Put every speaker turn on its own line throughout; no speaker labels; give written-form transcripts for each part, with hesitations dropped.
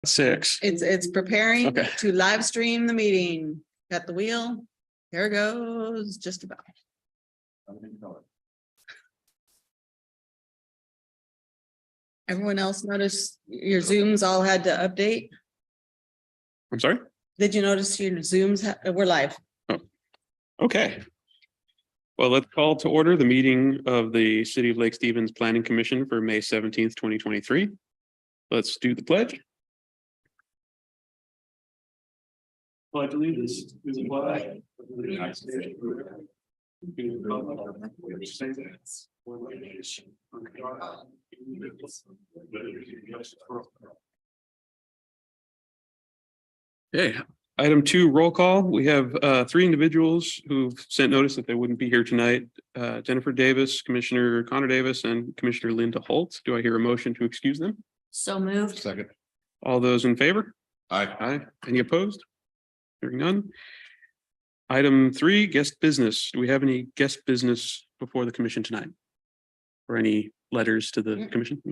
6.
It's preparing
Okay.
to live stream the meeting. Got the wheel. There it goes, just about. Everyone else notice your Zooms all had to update?
I'm sorry.
Did you notice your Zooms? We're live.
Okay. Well, let's call to order the meeting of the City of Lake Stevens Planning Commission for May 17th, 2023. Let's do the pledge. Pledge allegiance to the flag of the United States of America, to the republic for which it stands, one nation, under God, indivisible, with liberty and justice for all. Okay, item 2, roll call. We have 3 individuals who've sent notice that they wouldn't be here tonight. Jennifer Davis, Commissioner Connor Davis, and Commissioner Linda Holt. Do I hear a motion to excuse them?
So moved.
Second.
All those in favor?
Aye.
Aye. Any opposed? Hearing none. Item 3, guest business. Do we have any guest business before the commission tonight? Or any letters to the commission?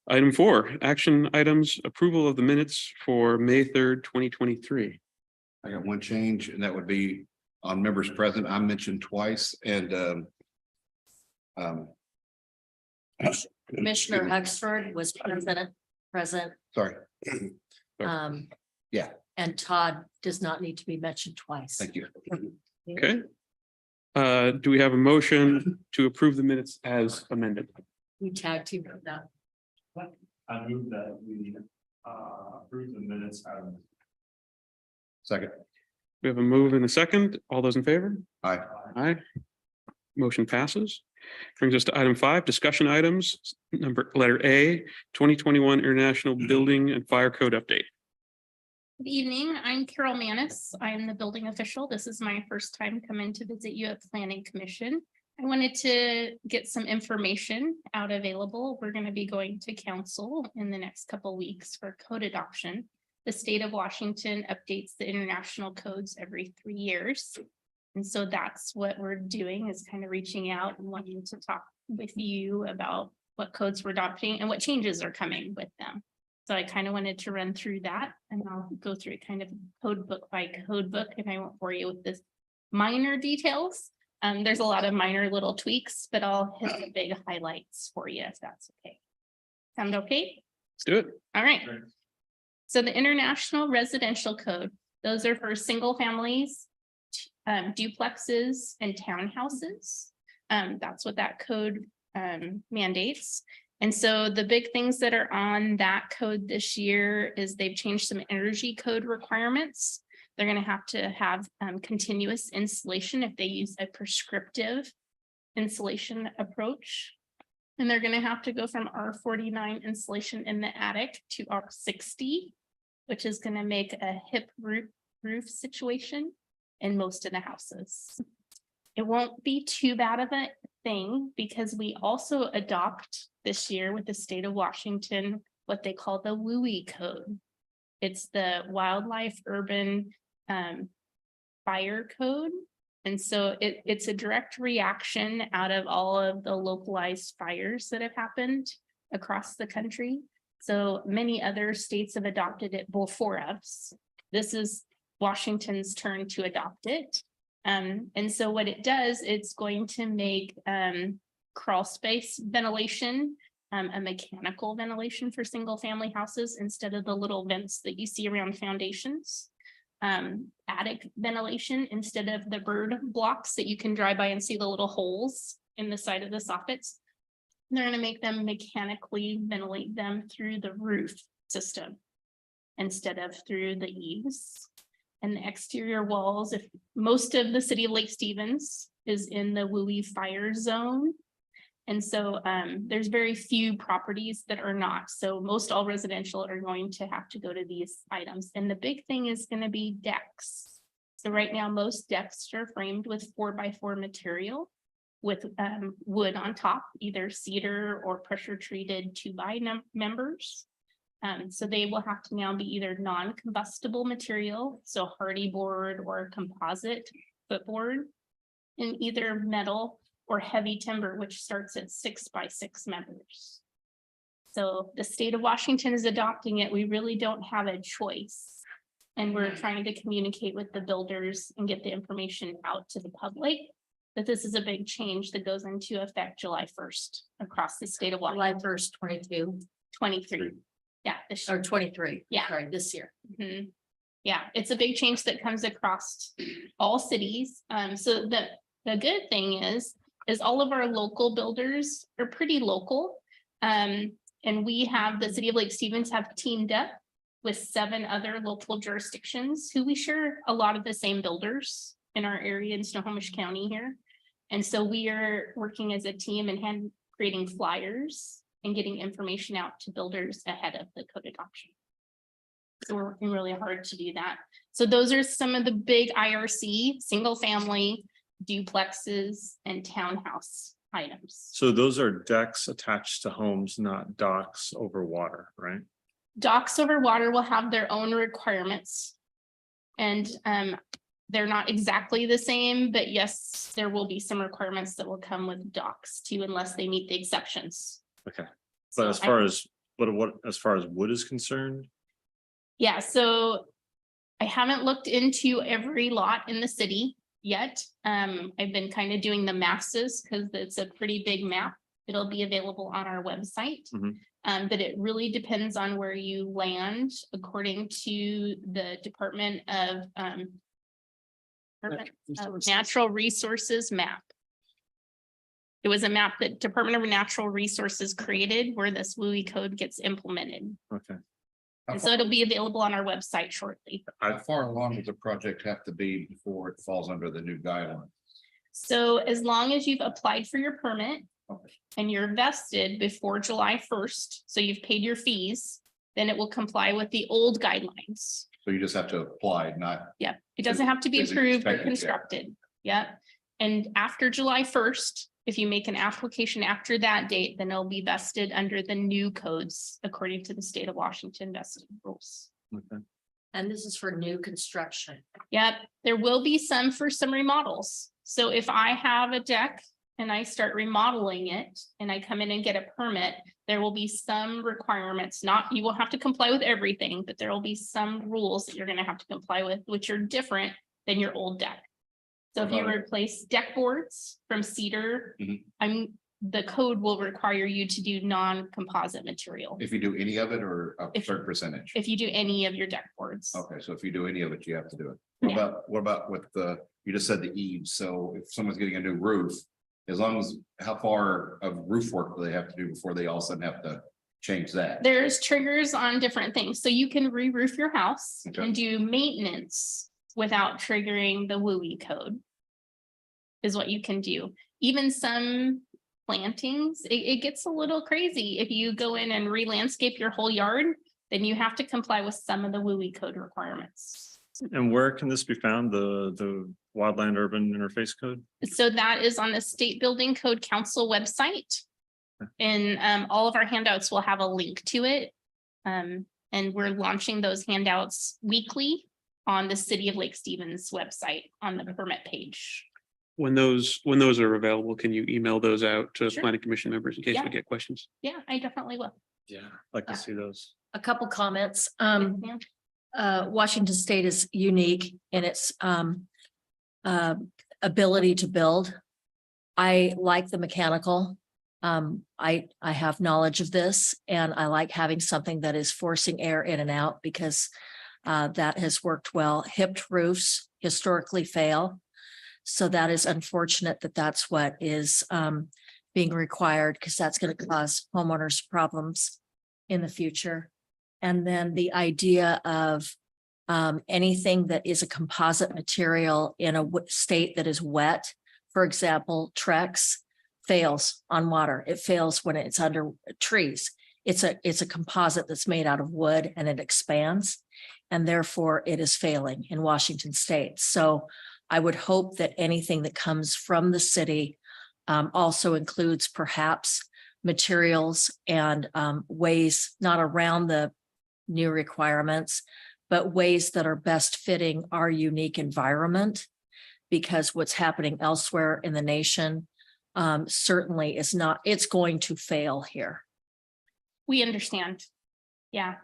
Item 4, action items, approval of the minutes for May 3rd, 2023.
I got one change, and that would be on members present. I mentioned twice, and
Commissioner Huxford was present.
sorry. Yeah.
And Todd does not need to be mentioned twice.
Thank you.
Okay. Do we have a motion to approve the minutes as amended?
We tag team that.
I move that we approve the minutes out of.
Second.
We have a move and a second. All those in favor?
Aye.
Aye. Motion passes. Brings us to item 5, discussion items, letter A, 2021 International Building and Fire Code Update.
Good evening, I'm Carol Manis. I'm the building official. This is my first time coming to visit you at Planning Commission. I wanted to get some information out available. We're going to be going to council in the next couple weeks for code adoption. The state of Washington updates the international codes every 3 years. And so that's what we're doing, is kind of reaching out and wanting to talk with you about what codes we're adopting and what changes are coming with them. So I kind of wanted to run through that, and I'll go through it kind of code book by code book, and I won't bore you with this minor details. There's a lot of minor little tweaks, but I'll hit the big highlights for you if that's okay. Sound okay?
Let's do it.
All right. So the International Residential Code, those are for single families, duplexes, and townhouses. That's what that code mandates. And so the big things that are on that code this year is they've changed some energy code requirements. They're going to have continuous insulation if they use a prescriptive insulation approach. And they're going to have to go from R49 insulation in the attic to R60, which is going to make a hip roof situation in most of the houses. It won't be too bad of a thing because we also adopt this year with the state of Washington what they call the WUI code. It's the Wildlife Urban Fire Code. And so it's a direct reaction out of all of the localized fires that have happened across the country. So many other states have adopted it before us. This is Washington's turn to adopt it. And so what it does, it's going to make crawl space ventilation a mechanical ventilation for single family houses instead of the little vents that you see around foundations. Attic ventilation instead of the bird blocks that you can drive by and see the little holes in the side of the soffits. They're going to make them mechanically ventilate them through the roof system instead of through the eaves. And the exterior walls, if most of the city of Lake Stevens is in the WUI fire zone. And so there's very few properties that are not. So most all residential are going to have to go to these items. And the big thing is going to be decks. So right now, most decks are framed with 4x4 material with wood on top, either cedar or pressure treated 2x members. So they will have to now be either non-combustible material, so hardy board or composite footboard, and either metal or heavy timber, which starts at 6x6 members. So the state of Washington is adopting it. We really don't have a choice. And we're trying to communicate with the builders and get the information out to the public that this is a big change that goes into effect July 1st across the state of
July
Washington,
1st, 22
23. Yeah, this
or
year.
23.
Yeah.
Sorry, this year.
Mhm. Yeah, it's a big change that comes across all cities. So the good thing is all of our local builders are pretty local. And we have, the city of Lake Stevens have teamed up with 7 other local jurisdictions who we share a lot of the same builders in our area in Snohomish County here. And so we are working as a team and creating flyers and getting information out to builders ahead of the code adoption. So we're working really hard to do that. So those are some of the big IRC, single family, duplexes, and townhouse items.
So those are decks attached to homes, not docks over water, right?
Docks over water will have their own requirements. And they're not exactly the same, but yes, there will be some requirements that will come with docks too, unless they meet the exceptions.
Okay.
So
But as far as as far as wood is concerned,
Yeah, so I haven't looked into every lot in the city yet. I've been kind of doing the masses because it's a pretty big map. It'll be available on our website.
Mhm.
But it really depends on where you land according to the Department of Natural Resources map. It was a map that Department of Natural Resources created where this WUI code gets implemented.
okay.
And so it'll be available on our website shortly.
How far along does the project have to be before it falls under the new guideline?
So as long as you've applied for your permit
Okay.
and you're vested before July 1st, so you've paid your fees, then it will comply with the old guidelines.
So you just have to apply, not,
Yeah, it doesn't have to be
Is it
approved or
expected, yeah.
constructed. Yeah. And after July 1st, if you make an application after that date, then it'll be vested under the new codes according to the state of Washington vesting rules.
Okay.
And this is for new construction.
Yep, there will be some for some remodels. So if I have a deck and I start remodeling it and I come in and get a permit, there will be some requirements, you will have to comply with everything, but there will be some rules that you're gonna have to comply with, which are different than your old deck. So if you
Got it.
replace deck boards from cedar,
Mhm.
the code will require you to do non-composite material
if you do any of it or a
If-
certain percentage?
if you do any of your deck boards.
Okay, so if you do any of it, you have to do it.
Yeah.
What about with you just said the eaves, so if someone's getting a new roof, as long as, how far of roof work do they have to do before they all of a sudden have to change that?
There's triggers on different things. So you can re-roof your house
Okay.
and do maintenance without triggering the WUI code. Is what you can do. Even some plantings, it gets a little crazy. If you go in and re-landscape your whole yard, then you have to comply with some of the WUI code requirements.
And where can this be found? The Wildland Urban Interface Code?
So that is on the State Building Code Council website. And all of our handouts will have a link to it. And we're launching those handouts weekly on the City of Lake Stevens website on the permit page.
When those are available, can you email those out to
Sure.
planning commission members in case
Yeah.
we get questions?
Yeah, I definitely will.
Yeah. Like to see those.
A couple comments.
Yeah.
Washington State is unique in its ability to build. I like the mechanical. I have knowledge of this and I like having something that is forcing air in and out because that has worked well. Hipped roofs historically fail. So that is unfortunate that that's what is being required because that's going to cause homeowners problems in the future. And then the idea of anything that is a composite material in a state that is wet, for example, Trex fails on water. It fails when it's under trees. It's a composite that's made out of wood and it expands, and therefore it is failing in Washington State. So I would hope that anything that comes from the city also includes perhaps materials and ways not around the new requirements, but ways that are best fitting our unique environment. Because what's happening elsewhere in the nation certainly is not, it's going to fail here.
We understand. Yeah,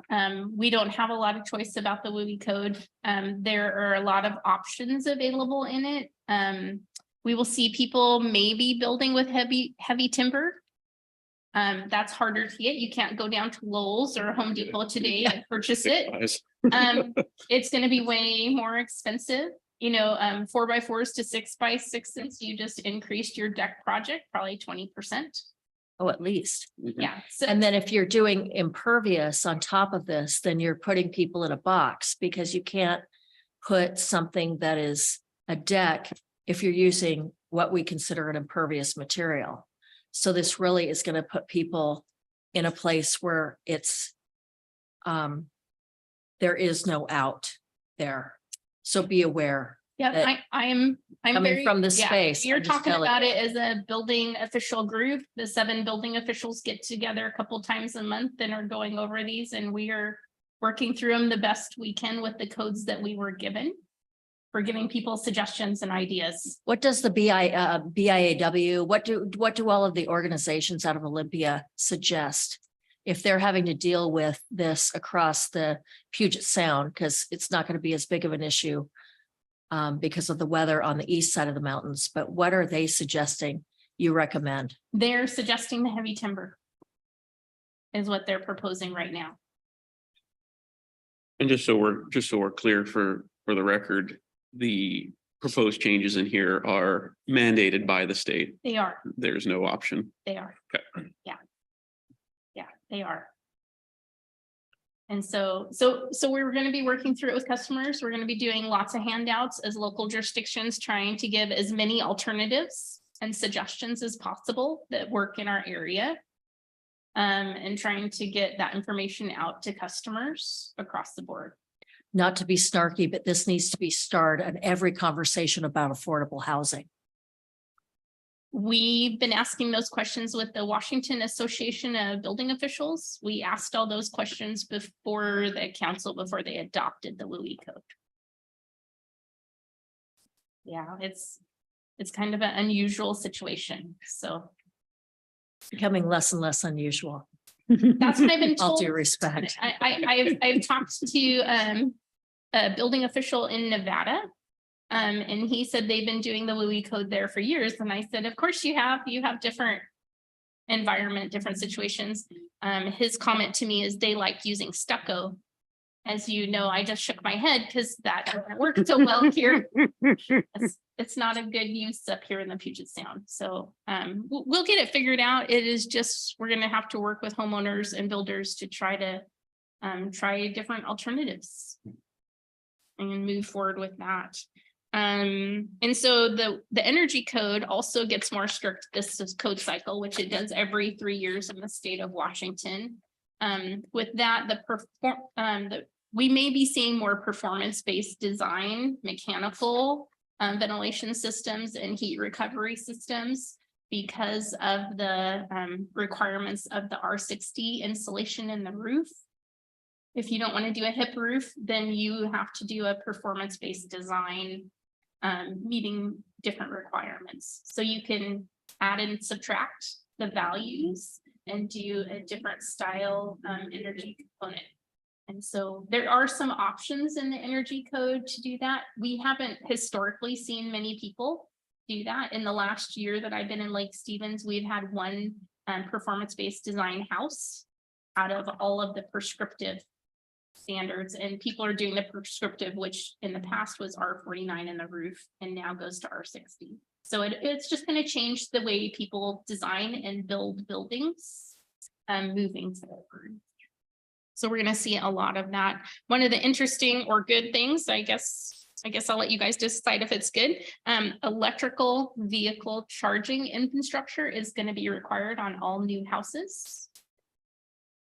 we don't have a lot of choice about the WUI code. There are a lot of options available in it. We will see people maybe building with heavy timber. That's harder to get. You can't go down to Lowe's or Home Depot today and purchase it. It's gonna be way more expensive. 4x4s to 6x6s, you just increased your deck project probably 20%.
Oh, at least.
Yeah. So
And then if you're doing impervious on top of this, then you're putting people in a box because you can't put something that is a deck if you're using what we consider an impervious material. So this really is going to put people in a place where it's there is no out there. So be aware.
yeah,
that
I'm
coming
very,
from this
yeah,
space,
You're
I'm just
talking
telling
about
you.
it as a building official group. The 7 building officials get together a couple times a month and are going over these, and we are working through them the best we can with the codes that we were given. For giving people suggestions and ideas.
What does the BIAW, what do all of the organizations out of Olympia suggest? If they're having to deal with this across the Puget Sound, because it's not going to be as big of an issue because of the weather on the east side of the mountains, but what are they suggesting you recommend?
They're suggesting the heavy timber. Is what they're proposing right now.
And just so we're clear for the record, the proposed changes in here are mandated by the state.
They are,
There's no option.
they are.
Okay.
Yeah. Yeah, they are. And so we're going to be working through it with customers. We're going to be doing lots of handouts as local jurisdictions, trying to give as many alternatives and suggestions as possible that work in our area. And trying to get that information out to customers across the board.
Not to be snarky, but this needs to be starred on every conversation about affordable housing.
We've been asking those questions with the Washington Association of Building Officials. We asked all those questions before the council, before they adopted the WUI code. Yeah, it's kind of an unusual situation, so.
Becoming less and less unusual.
That's what I've been
All
told.
due respect.
I've talked to a building official in Nevada. And he said they've been doing the WUI code there for years. And I said, of course you have different environment, different situations. His comment to me is they like using stucco. As you know, I just shook my head because that doesn't work so well here. It's not a good use up here in the Puget Sound. So we'll get it figured out. It is just, we're going to have to work with homeowners and builders to try different alternatives and move forward with that. And so the energy code also gets more strict this code cycle, which it does every 3 years in the state of Washington. With that, we may be seeing more performance-based design, mechanical ventilation systems and heat recovery systems because of the requirements of the R60 insulation in the roof. If you don't want to do a hip roof, then you have to do a performance-based design meeting different requirements. So you can add and subtract the values and do a different style energy component. And so there are some options in the energy code to do that. We haven't historically seen many people do that. In the last year that I've been in Lake Stevens, we've had one performance-based design house out of all of the prescriptive standards, and people are doing the prescriptive, which in the past was R49 in the roof and now goes to R60. So it's just going to change the way people design and build buildings moving forward. So we're going to see a lot of that. One of the interesting or good things, I guess I'll let you guys decide if it's good. Electrical vehicle charging infrastructure is going to be required on all new houses.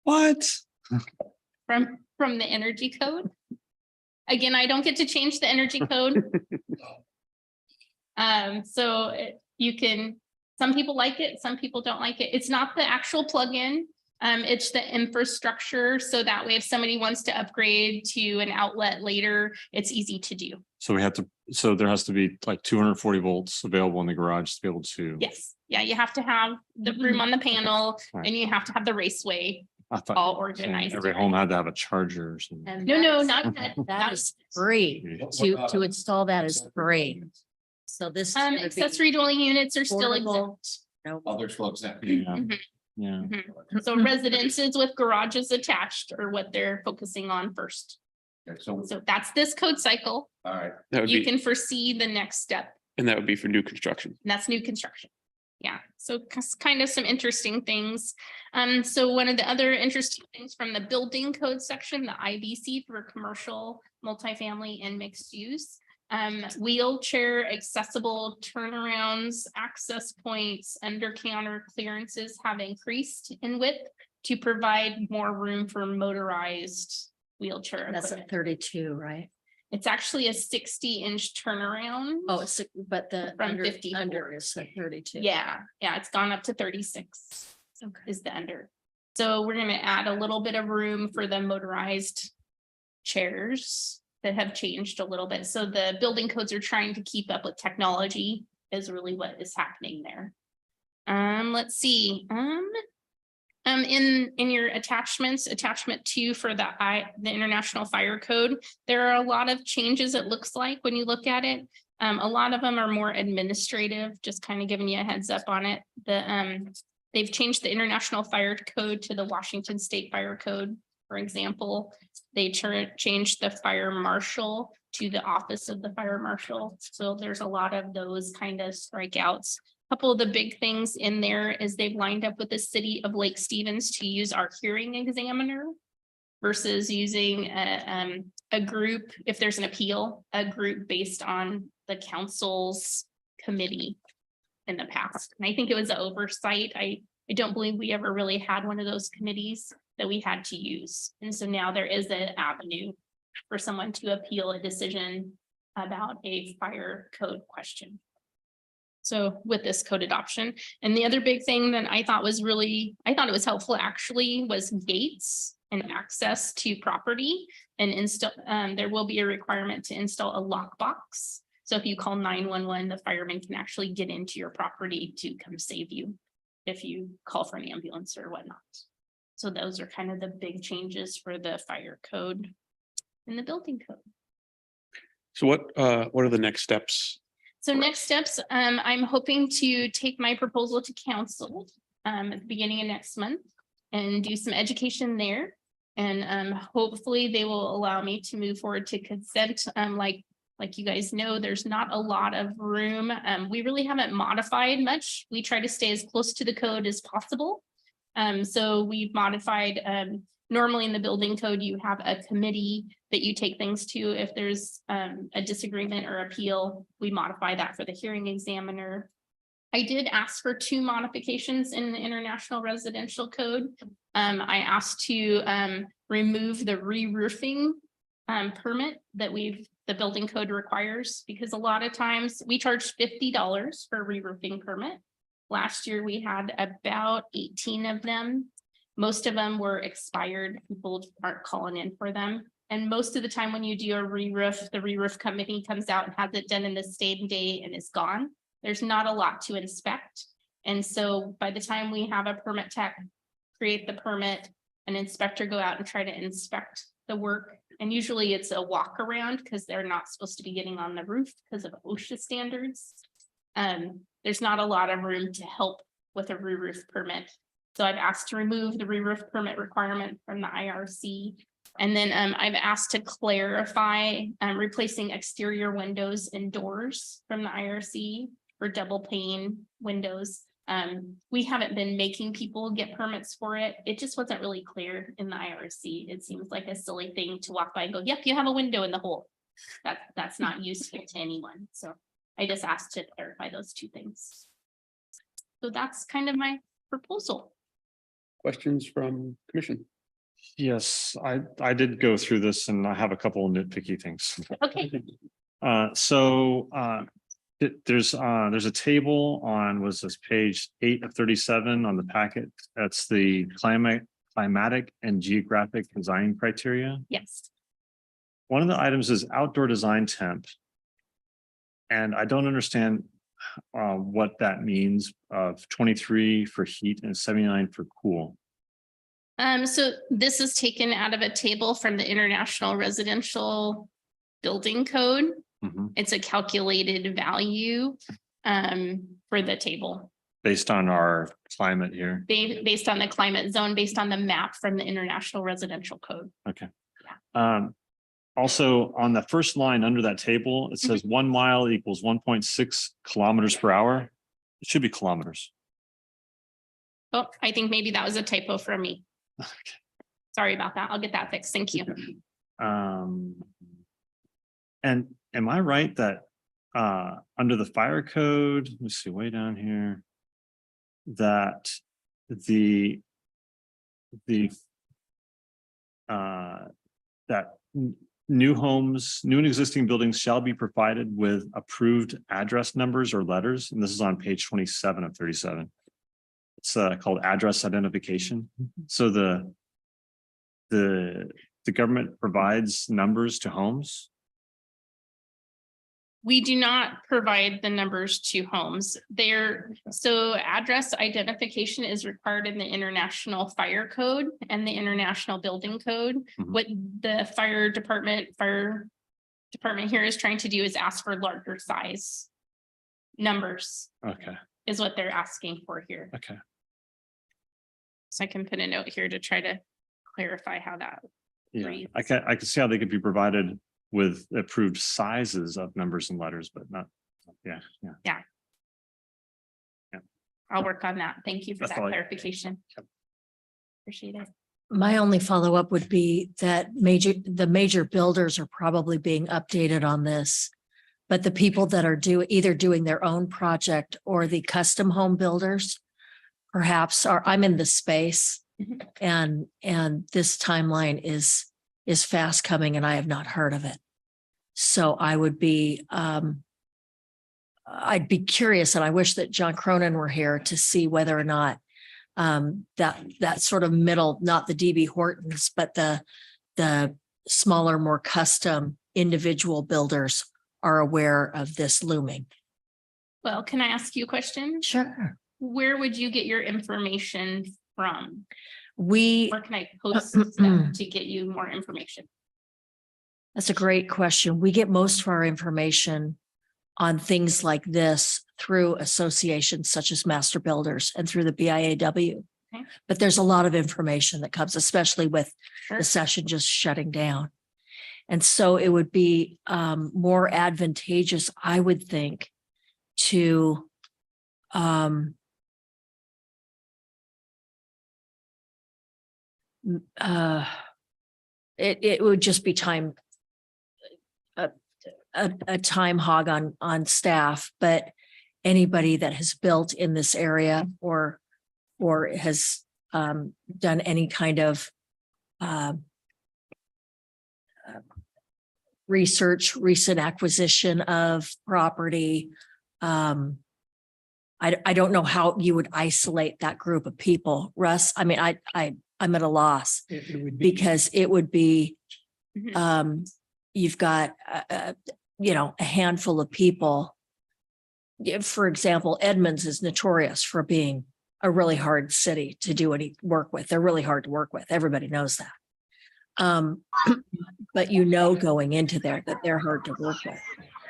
What?
From the energy code. Again, I don't get to change the energy code. You can, some people like it, some people don't like it. It's not the actual plug-in. It's the infrastructure. So that way, if somebody wants to upgrade to an outlet later, it's easy to do.
So there has to be like 240 volts available in the garage to be able to.
Yes. Yeah. You have to have the room on the panel
Right.
and you have to have the raceway.
I thought
all organized.
every home had to have a charger or something.
And
No, no,
that's-
not that.
That
not-
is free. To install that is free. So this. is gonna be
Accessory dwelling units are still
affordable.
exempt.
no-
Other slopes now.
Yeah,
Mhm.
yeah.
So residences with garages attached are what they're focusing on first.
So,
So that's this code cycle.
all right,
That would
You
be,
can foresee the next step.
and that would be for new construction.
And that's new construction. Yeah, so kind of some interesting things. So one of the other interesting things from the building code section, the IBC for commercial, multifamily and mixed use. Wheelchair accessible turnarounds, access points, under counter clearances have increased in width to provide more room for motorized wheelchair
That's
equipment.
at 32, right?
It's actually a 60-inch turnaround.
Oh, it's, but the
From
under,
54.
under is at 32.
Yeah, it's gone up to 36
Okay.
is the under. So we're gonna add a little bit of room for the motorized chairs that have changed a little bit. So the building codes are trying to keep up with technology is really what is happening there. Let's see, in your attachments, attachment 2 for the International Fire Code, there are a lot of changes, it looks like, when you look at it. A lot of them are more administrative, just kind of giving you a heads up on it. They've changed the International Fire Code to the Washington State Fire Code, for example. They changed the fire marshal to the office of the fire marshal. So there's a lot of those kind of strikeouts. Couple of the big things in there is they've lined up with the city of Lake Stevens to use our hearing examiner versus using a group, if there's an appeal, a group based on the council's committee in the past. And I think it was an oversight. I don't believe we ever really had one of those committees that we had to use. And so now there is an avenue for someone to appeal a decision about a fire code question. So with this code adoption, and the other big thing that I thought it was helpful actually was gates and access to property and install, there will be a requirement to install a lockbox. So if you call 911, the fireman can actually get into your property to come save you if you call for an ambulance or whatnot. So those are kind of the big changes for the fire code and the building code.
So what are the next steps?
So next steps, I'm hoping to take my proposal to council at the beginning of next month and do some education there. And hopefully they will allow me to move forward to consent. Like you guys know, there's not a lot of room. We really haven't modified much. We try to stay as close to the code as possible. So we've modified, normally in the building code, you have a committee that you take things to. If there's a disagreement or appeal, we modify that for the hearing examiner. I did ask for 2 modifications in the International Residential Code. I asked to remove the re-roofing permit that the building code requires, because a lot of times we charge $50 for a re-roofing permit. Last year, we had about 18 of them. Most of them were expired. People aren't calling in for them. And most of the time when you do a re-roof, the re-roof company comes out and has it done in the same day and is gone. There's not a lot to inspect. And so by the time we have a permit tech create the permit, an inspector go out and try to inspect the work. And usually it's a walk around because they're not supposed to be getting on the roof because of OSHA standards. There's not a lot of room to help with a re-roof permit. So I've asked to remove the re-roof permit requirement from the IRC. And then I've asked to clarify replacing exterior windows and doors from the IRC for double pane windows. We haven't been making people get permits for it. It just wasn't really clear in the IRC. It seems like a silly thing to walk by and go, yep, you have a window in the hole. That's not useful to anyone. So I just asked to clarify those 2 things. So that's kind of my proposal.
Questions from commission?
Yes, I did go through this and I have a couple of nitpicky things.
Okay,
There's a table on, was this page 8 of 37 on the packet? That's the climatic and geographic design criteria.
yes.
One of the items is outdoor design temp. And I don't understand what that means of 23 for heat and 79 for cool.
So this is taken out of a table from the International Residential Building Code.
Mhm.
It's a calculated value for the table,
Based on our climate here.
based on the climate zone, based on the map from the International Residential Code.
Okay. Also, on the first line under that table, it says 1 mile equals 1.6 kilometers per hour. It should be kilometers.
Oh, I think maybe that was a typo from me. Sorry about that. I'll get that fixed. Thank you.
And am I right that under the fire code, let me see, way down here, that the that new homes, new and existing buildings shall be provided with approved address numbers or letters, and this is on page 27 of 37. It's called address identification. So the government provides numbers to homes.
We do not provide the numbers to homes. So address identification is required in the International Fire Code and the International Building Code.
Mhm.
What the fire department here is trying to do is ask for larger size numbers
Okay,
is what they're asking for here.
okay.
So I can put a note here to try to clarify how that.
Yeah,
Reads.
I can see how they could be provided with approved sizes of numbers and letters, but not, yeah.
I'll work on that. Thank you for
That's
that
all I-
clarification.
Yep.
Appreciate it.
My only follow-up would be that the major builders are probably being updated on this. But the people that are either doing their own project or the custom home builders perhaps I'm in the space and this timeline is fast coming and I have not heard of it. So I would be, I'd be curious, and I wish that John Cronin were here to see whether or not that sort of middle, not the DB Hortons, but the smaller, more custom individual builders are aware of this looming.
Well, can I ask you a question?
Sure.
Where would you get your information from?
Where
can I post that to get you more information?
That's a great question. We get most of our information on things like this through associations such as Master Builders and through the BIAW.
Okay.
But there's a lot of information that comes, especially with
Sure.
the session just shutting down. And so it would be more advantageous, I would think, to it would just be time, a time hog on staff, but anybody that has built in this area or has done any kind of research, recent acquisition of property. I don't know how you would isolate that group of people, Russ. I mean, I'm at a loss because it would be, you've got, a handful of people. For example, Edmonds is notorious for being a really hard city to do any work with. They're really hard to work with. Everybody knows that. But going into there that they're hard to work with.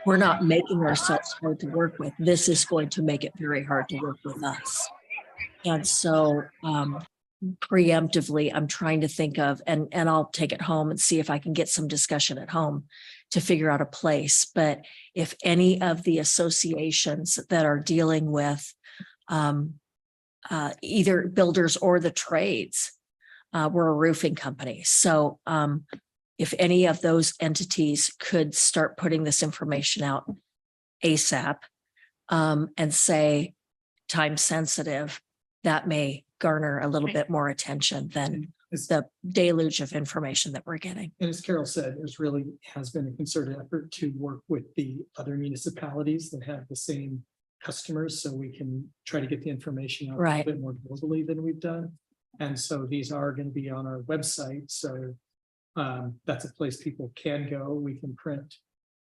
We're not making ourselves hard to work with. This is going to make it very hard to work with us. And so preemptively, I'm trying to think of, and I'll take it home and see if I can get some discussion at home to figure out a place. But if any of the associations that are dealing with either builders or the trades, we're a roofing company. So if any of those entities could start putting this information out ASAP and say time sensitive, that may garner a little bit more attention than the deluge of information that we're getting.
And as Carol said, there's really has been a concerted effort to work with the other municipalities that have the same customers, so we can try to get the information out a
Right.
little bit more globally than we've done. And so these are going to be on our website. So that's a place people can go. We can print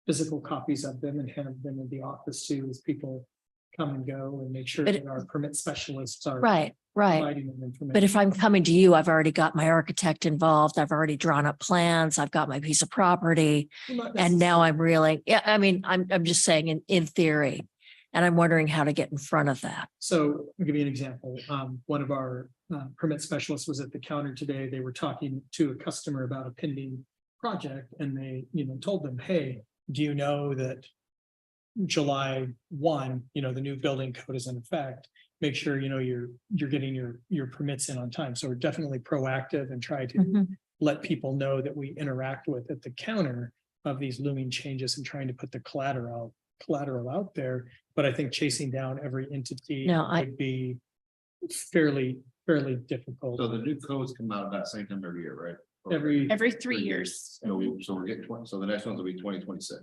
physical copies of them and have them in the office too, as people come and go and make sure
But
that our permit specialists are.
Right, right.
Providing them information.
But if I'm coming to you, I've already got my architect involved. I've already drawn up plans. I've got my piece of property.
Not
And now
necessarily.
I'm reeling, yeah, I mean, I'm just saying in theory. And I'm wondering how to get in front of that.
So I'll give you an example. One of our permit specialists was at the counter today. They were talking to a customer about a pending project and they, told them, hey, do you know that July 1, the new building code is in effect? Make sure, you're getting your permits in on time. So we're definitely proactive and try to let people know that we interact with at the counter of these looming changes and trying to put the collateral out there. But I think chasing down every entity
No,
would be fairly difficult.
So the new codes come out about the same time every year, right?
Every 3 years.
So we're getting 20, so the next ones will be 2026.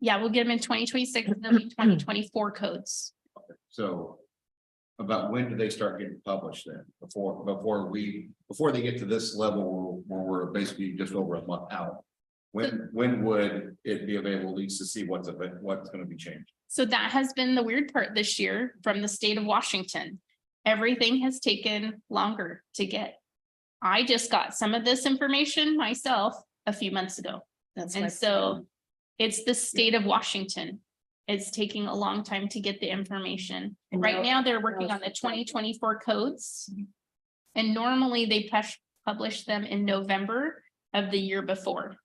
Yeah, we'll get them in 2026 and then 2024 codes.
So about when do they start getting published then? Before they get to this level where we're basically just over a month out? When would it be available at least to see what's going to be changed?
So that has been the weird part this year from the state of Washington. Everything has taken longer to get. I just got some of this information myself a few months ago.
That's
And so it's the state of Washington. It's taking a long time to get the information.
And
Right
now-
now, they're working on the 2024 codes. And normally they publish them in November of the year before.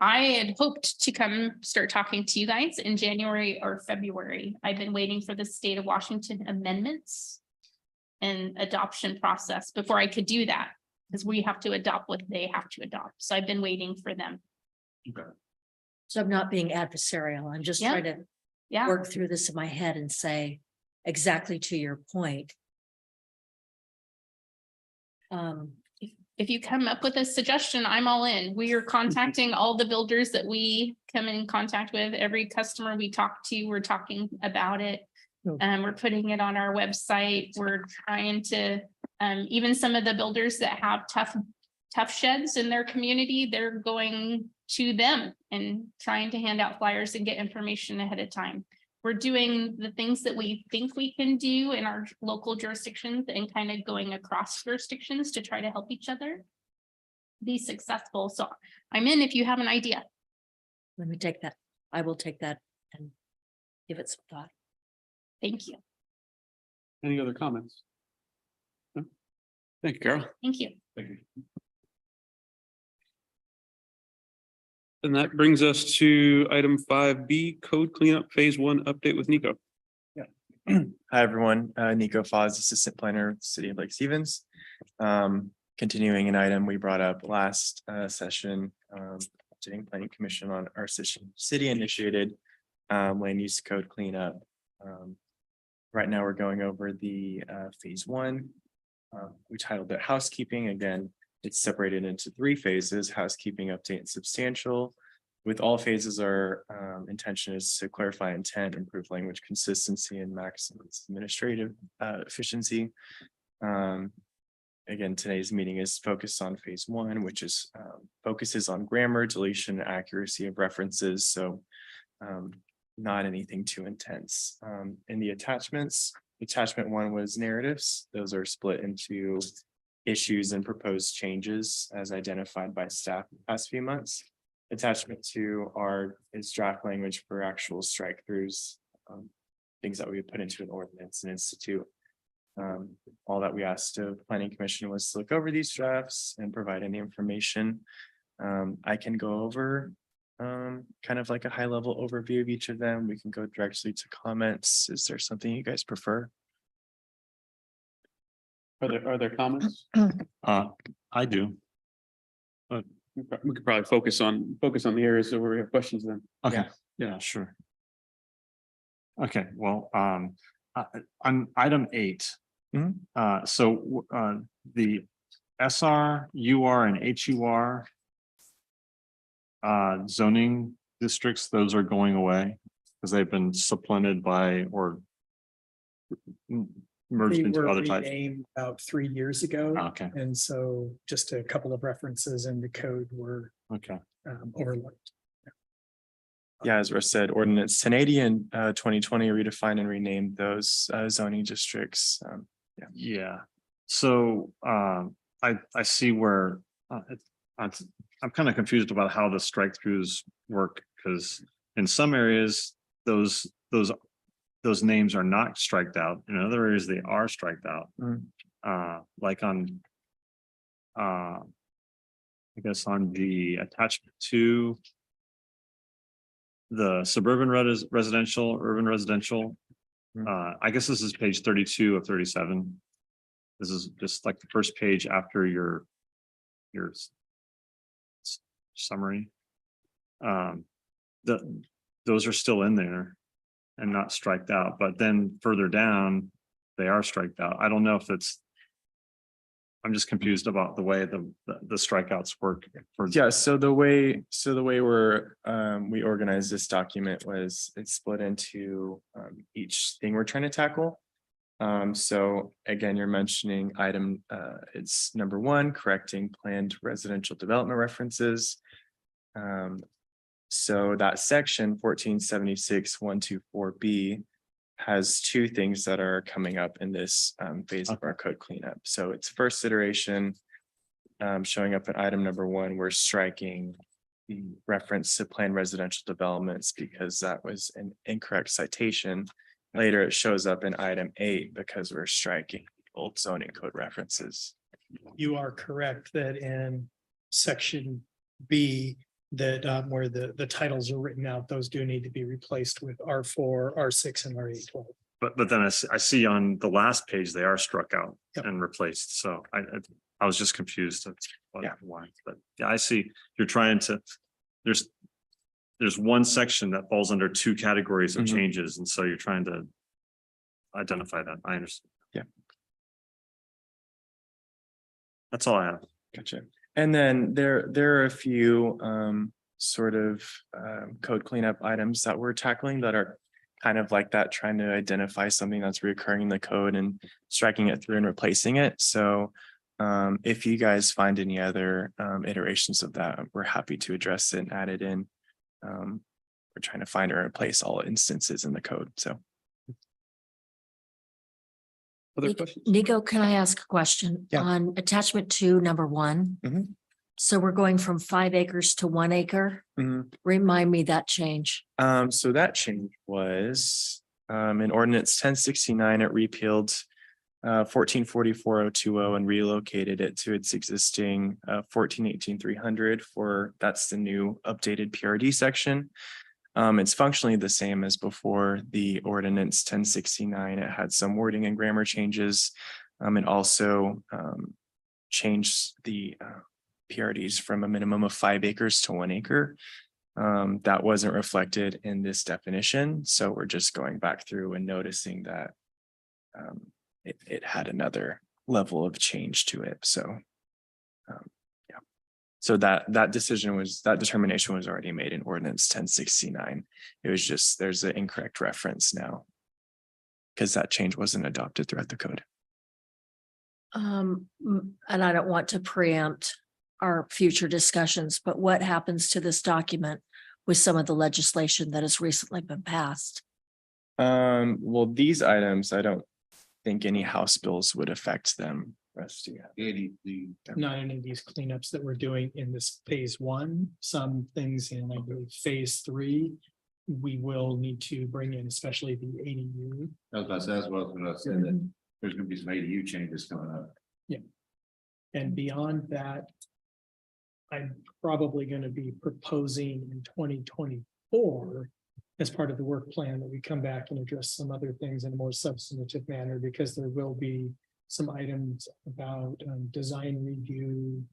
I had hoped to come start talking to you guys in January or February. I've been waiting for the state of Washington amendments and adoption process before I could do that, because we have to adopt what they have to adopt. So I've been waiting for them.
So I'm not being adversarial. I'm just
Yeah.
trying to
Yeah.
work through this in my head and say exactly to your point.
If you come up with a suggestion, I'm all in. We are contacting all the builders that we come in contact with. Every customer we talk to, we're talking about it. We're putting it on our website. We're trying to, even some of the builders that have tough sheds in their community, they're going to them and trying to hand out flyers and get information ahead of time. We're doing the things that we think we can do in our local jurisdictions and kind of going across jurisdictions to try to help each other be successful. So I'm in if you have an idea.
Let me take that. I will take that and give it some thought.
Thank you.
Any other comments? No? Thank you, Carol.
Thank you.
Thank you.
And that brings us to item 5B, code cleanup phase 1 update with Nico.
Hi, everyone. Nico Foz, Assistant Planner, with the City of Lake Stevens. Continuing an item we brought up last session, updating Planning Commission on our city initiated land use code cleanup. Right now, we're going over the phase 1. We titled it housekeeping. Again, it's separated into 3 phases: housekeeping, update, and substantial. With all phases, our intention is to clarify intent, improve language consistency, and maximize administrative efficiency. Again, today's meeting is focused on phase 1, which is focuses on grammar, deletion, and accuracy of references. So not anything too intense. In the attachments, attachment 1 was narratives. Those are split into issues and proposed changes as identified by staff in the past few months. Attachment 2 is draft language for actual strike throughs, things that we would put into an ordinance and institute. All that we asked of Planning Commission was to look over these drafts and provide any information. I can go over kind of like a high level overview of each of them. We can go directly to comments. Is there something you guys prefer?
Are there comments?
I do.
We could probably focus on the areas where we have questions then.
Okay, yeah, sure. Okay, well, on item 8. So the SR, UR, and HUR zoning districts, those are going away because they've been supplanted by or merged
They
into
were
other types.
renamed about 3 years ago.
Okay,
And so just a couple of references in the code were
okay.
overlooked.
Yeah, as Russ said, ordinance 1080 and 2020 redefined and renamed those zoning districts.
Yeah, so I see where I'm kind of confused about how the strike throughs work, because in some areas, those names are not striked out. In other areas, they are striked out. Like on I guess on the attachment to the suburban residential, urban residential. I guess this is page 32 of 37. This is just like the first page after your summary. Those are still in there and not striked out, but then further down, they are striked out. I don't know if I'm just confused about the way the strikeouts work.
Yeah, so the way we organized this document was it's split into each thing we're trying to tackle. So again, you're mentioning item, it's number 1, correcting planned residential development references. So that section 1476.124B has 2 things that are coming up in this phase of our code cleanup. So it's first iteration showing up in item number 1, we're striking the reference to planned residential developments because that was an incorrect citation. Later, it shows up in item 8 because we're striking old zoning code references.
You are correct that in section B, that where the titles are written out, those do need to be replaced with R4, R6, and R812.
But then I see on the last page, they are struck out
Yep.
and replaced. So I was just confused.
Yeah.
Why, but yeah, I see you're trying to, there's one section that falls under 2 categories of
Mhm.
changes. And so you're trying to identify that. I understand.
Yeah.
That's all I have.
Gotcha. And then there are a few sort of code cleanup items that we're tackling that are kind of like that, trying to identify something that's recurring in the code and striking it through and replacing it. So if you guys find any other iterations of that, we're happy to address it and add it in. We're trying to find or replace all instances in the code. So
Other questions?
Nico, can I ask a question?
Yeah.
On attachment 2, number 1?
Mhm.
So we're going from 5 acres to 1 acre?
Mhm.
Remind me that change.
So that change was in ordinance 1069, it repealed 1444.020 and relocated it to its existing 1418.300 for that's the new updated PRD section. It's functionally the same as before the ordinance 1069. It had some wording and grammar changes. It also changed the PRDs from a minimum of 5 acres to 1 acre. That wasn't reflected in this definition. So we're just going back through and noticing that it had another level of change to it. So yeah. So that determination was already made in ordinance 1069. It was just, there's an incorrect reference now because that change wasn't adopted throughout the code.
And I don't want to preempt our future discussions, but what happens to this document with some of the legislation that has recently been passed?
Well, these items, I don't think any House bills would affect them.
Not any of these cleanups that we're doing in this phase 1, some things in, I believe, phase 3, we will need to bring in, especially the ADU.
That's what I was gonna say, that there's gonna be some ADU changes coming up.
And beyond that, I'm probably going to be proposing in 2024 as part of the work plan that we come back and address some other things in a more substantive manner, because there will be some items about design review.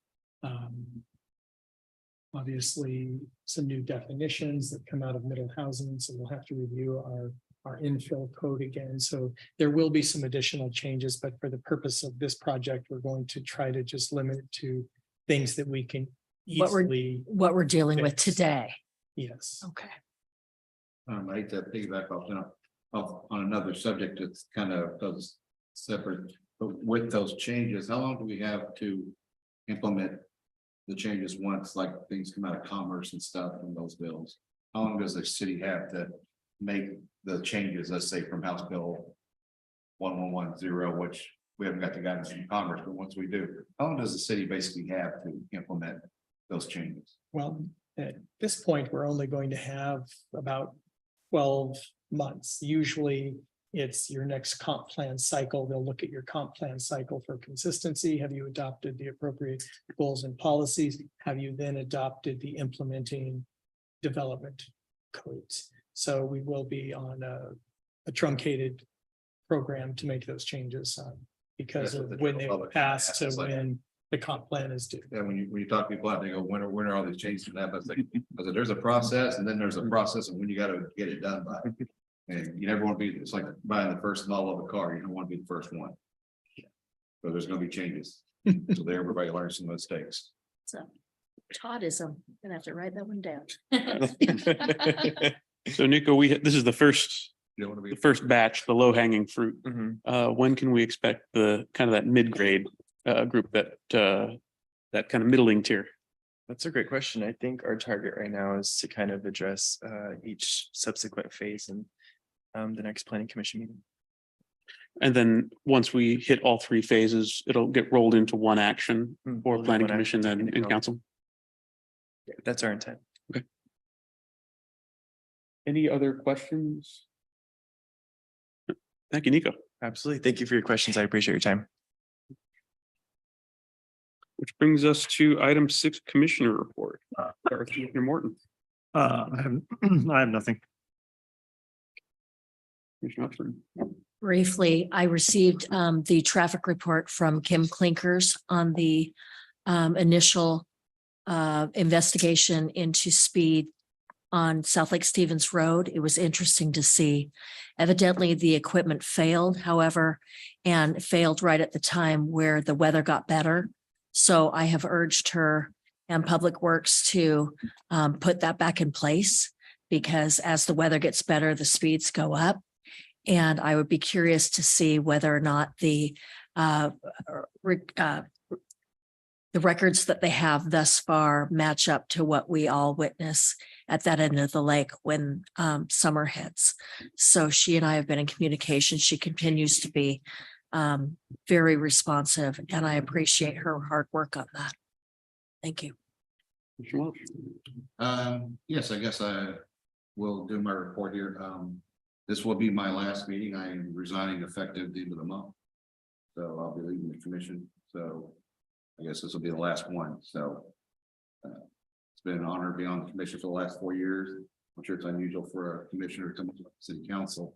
Obviously, some new definitions that come out of middle housing, so we'll have to review our infill code again. So there will be some additional changes, but for the purpose of this project, we're going to try to just limit it to things that we can easily.
What we're dealing with
Fix.
today.
Yes.
Okay.
I hate to piggyback off on another subject that's kind of those separate, but with those changes, how long do we have to implement the changes once like things come out of commerce and stuff in those bills? how long does the city have to make the changes, let's say from House Bill 1110, which we haven't got the guidance from Congress, but once we do, how long does the city basically have to implement those changes?
Well, at this point, we're only going to have about 12 months. Usually it's your next comp plan cycle. They'll look at your comp plan cycle for consistency. Have you adopted the appropriate goals and policies? Have you then adopted the implementing development codes? So we will be on a truncated program to make those changes because
That's
of
what the
when they
general public
pass to
asks, like-
when the comp plan is due.
Yeah, when you talk to people out, they go, when are all these changes gonna happen? I said, there's a process and then there's a process of when you gotta get it done by. And you never want to be, it's like buying the first model of a car, you don't want to be the first one. So there's gonna be changes. So there, everybody learns some mistakes.
So Toddism, gonna have to write that one down.
So Nico, this is the first
You don't want to
the
be.
first batch, the low hanging fruit.
Mhm.
When can we expect the kind of that mid-grade group that kind of middling tier?
That's a great question. I think our target right now is to kind of address each subsequent phase in the next planning commission meeting.
And then once we hit all three phases, it'll get rolled into one action
Mm,
for
we'll do
planning
one
commission
action
then
depending
in
on-
council.
That's our intent.
Any other questions? Thank you, Nico.
Absolutely. Thank you for your questions. I appreciate your time.
Which brings us to item 6, commissioner report. Commissioner Morton,
I have, I have nothing.
Commissioner Oxford.
Briefly, I received the traffic report from Kim Clinkers on the initial investigation into speed on South Lake Stevens Road. It was interesting to see. Evidently, the equipment failed, however, and failed right at the time where the weather got better. So I have urged her and Public Works to put that back in place because as the weather gets better, the speeds go up. And I would be curious to see whether or not the records that they have thus far match up to what we all witness at that end of the lake when summer hits. So she and I have been in communication. She continues to be very responsive, and I appreciate her hard work on that. Thank you.
Commissioner Welch.
Yes, I guess I will do my report here. This will be my last meeting. I am resigning effective the end of the month. So I'll be leaving the commission. So I guess this will be the last one. So it's been an honor to be on the commission for the last 4 years. I'm sure it's unusual for a commissioner to come to city council.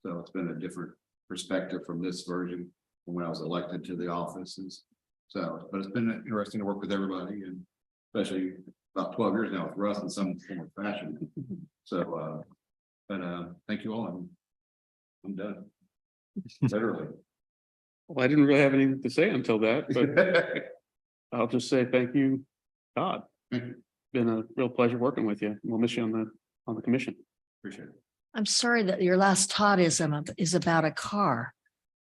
So it's been a different perspective from this version from when I was elected to the offices. So, but it's been interesting to work with everybody and especially about 12 years now with Russ in some form of fashion. So, thank you all. I'm done. Literally.
Well, I didn't really have anything to say until that, but I'll just say thank you, Todd. Been a real pleasure working with you. We'll miss you on the commission.
Appreciate it.
I'm sorry that your last Toddism is about a car.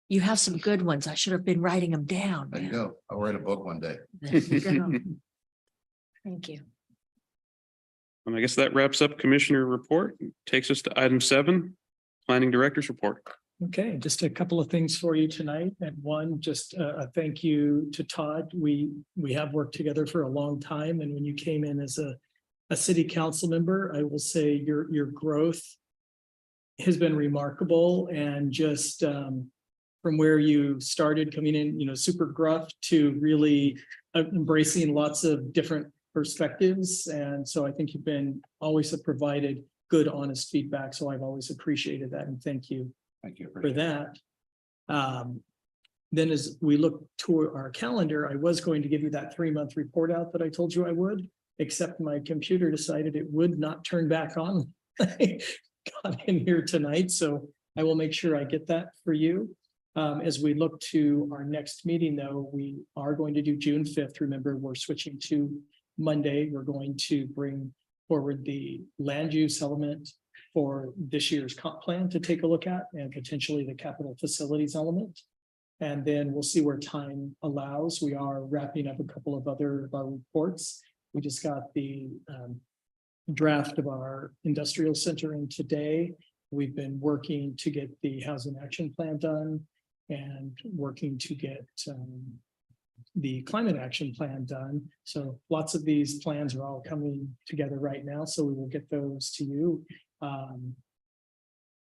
You have some good ones. I should have been writing them down.
There you
man.
go. I'll write a book one day.
There you go. Thank you.
And I guess that wraps up commissioner report. Takes us to item 7, planning director's report.
Okay, just a couple of things for you tonight. And one, just a thank you to Todd. We have worked together for a long time. And when you came in as a city council member, I will say your growth has been remarkable and just from where you started coming in, super gruff to really embracing lots of different perspectives. And so I think you've been always have provided good, honest feedback. So I've always appreciated that. And thank you
Thank you.
for that. Then as we look to our calendar, I was going to give you that 3-month report out that I told you I would, except my computer decided it would not turn back on. Got in here tonight, so I will make sure I get that for you. As we look to our next meeting, though, we are going to do June 5th. Remember, we're switching to Monday. We're going to bring forward the land use element for this year's comp plan to take a look at and potentially the capital facilities element. And then we'll see where time allows. We are wrapping up a couple of other of our reports. We just got the draft of our industrial center in today. We've been working to get the housing action plan done and working to get the climate action plan done. So lots of these plans are all coming together right now, so we will get those to you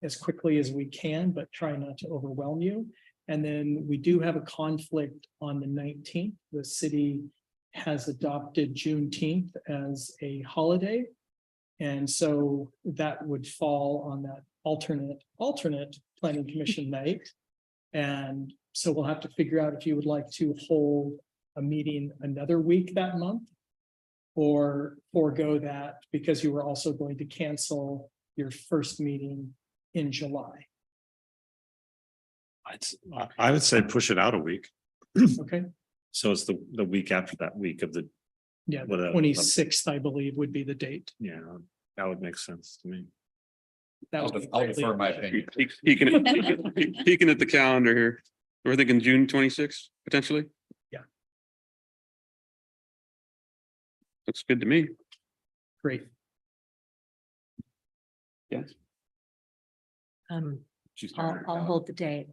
as quickly as we can, but try not to overwhelm you. And then we do have a conflict on the 19th. The city has adopted Juneteenth as a holiday. And so that would fall on that alternate planning commission night. And so we'll have to figure out if you would like to hold a meeting another week that month, or forego that because you were also going to cancel your first meeting in July.
I would say push it out a week.
Okay,
So it's the week after that week of the,
yeah,
Whatever.
26th, I believe, would be the date.
yeah, that would make sense to me.
That
I'll
would be
I'll defer my opinion.
Peeking at the calendar here. We're thinking June 26th, potentially.
Yeah.
Looks good to me.
great.
Yes.
She's
I'll,
tired.
I'll hold the date.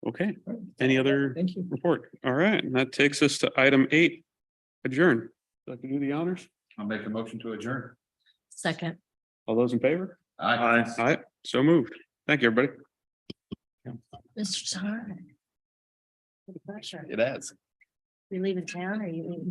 Okay. Any other
Thank you.
report? All right, and that takes us to item 8. Adjourn. Would you like to do the honors?
I'll make a motion to adjourn.
Second.
All those in favor?
Aye.
Aye, so moved. Thank you, everybody.
Mr. Tar. What a pleasure.
It has.
You leaving town or you leaving?